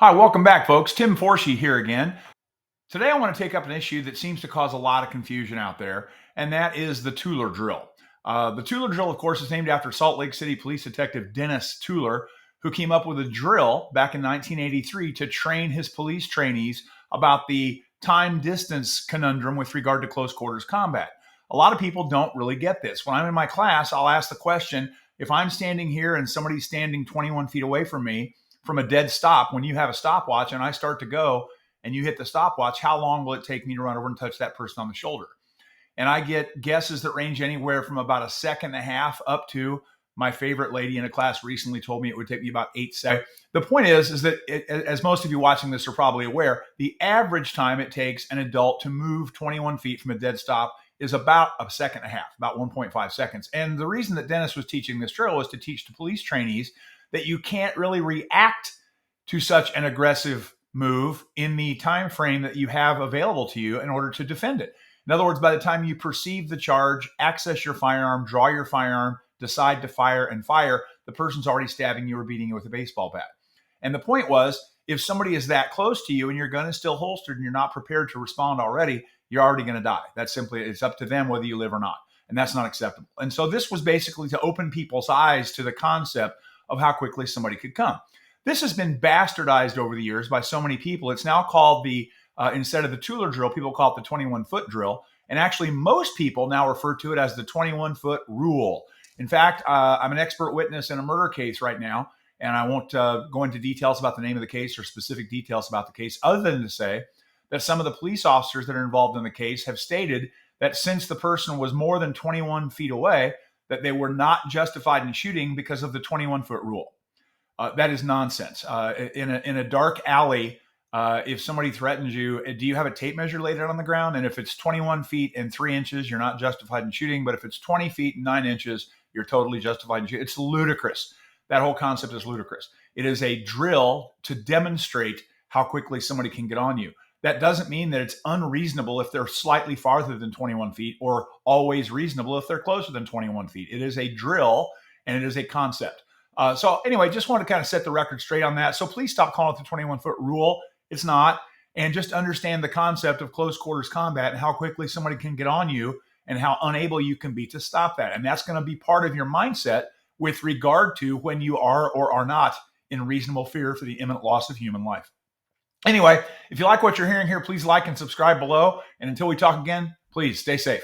Hi, welcome back, folks. Tim Forshee here again. Today, I want to take up an issue that seems to cause a lot of confusion out there, and that is the Tueller Drill. The Tueller Drill, of course, is named after Salt Lake City Police Detective Dennis Tueller, who came up with a drill back in 1983 to train his police trainees about the time-distance conundrum with regard to close quarters combat. A lot of people don't really get this. When I'm in my class, I'll ask the question, if I'm standing here and somebody's standing 21 feet away from me, from a dead stop, when you have a stopwatch and I start to go and you hit the stopwatch, how long will it take me to run over and touch that person on the shoulder? And I get guesses that range anywhere from about a second and a half up to my favorite lady in a class recently told me it would take me about 8 seconds. The point is that as most of you watching this are probably aware, the average time it takes an adult to move 21 feet from a dead stop is about a second and a half, about 1.5 seconds. And the reason that Dennis was teaching this drill was to teach the police trainees that you can't really react to such an aggressive move in the time frame that you have available to you in order to defend it. In other words, by the time you perceive the charge, access your firearm, draw your firearm, decide to fire and fire, the person's already stabbing you or beating you with a baseball bat. And the point was, if somebody is that close to you and your gun is still holstered and you're not prepared to respond already, you're already going to die. That's simply, it's up to them whether you live or not. And that's not acceptable. And so this was basically to open people's eyes to the concept of how quickly somebody could come. This has been bastardized over the years by so many people. It's now called instead of the Tueller Drill, people call it the 21-foot drill. And actually, most people now refer to it as the 21-foot rule. In fact, I'm an expert witness in a murder case right now, and I won't go into details about the name of the case or specific details about the case, other than to say that some of the police officers that are involved in the case have stated that since the person was more than 21 feet away, that they were not justified in shooting because of the 21-foot rule. That is nonsense. In a dark alley, if somebody threatens you, do you have a tape measure laid out on the ground? And if it's 21 feet and 3 inches, you're not justified in shooting. But if it's 20 feet and 9 inches, you're totally justified in shooting. It's ludicrous. That whole concept is ludicrous. It is a drill to demonstrate how quickly somebody can get on you. That doesn't mean that it's unreasonable if they're slightly farther than 21 feet or always reasonable if they're closer than 21 feet. It is a drill and it is a concept. So anyway, just want to kind of set the record straight on that. So please stop calling it the 21-foot rule. It's not. And just understand the concept of close quarters combat and how quickly somebody can get on you and how unable you can be to stop that. And that's going to be part of your mindset with regard to when you are or are not in reasonable fear for the imminent loss of human life. Anyway, if you like what you're hearing here, please like and subscribe below. And until we talk again, please stay safe.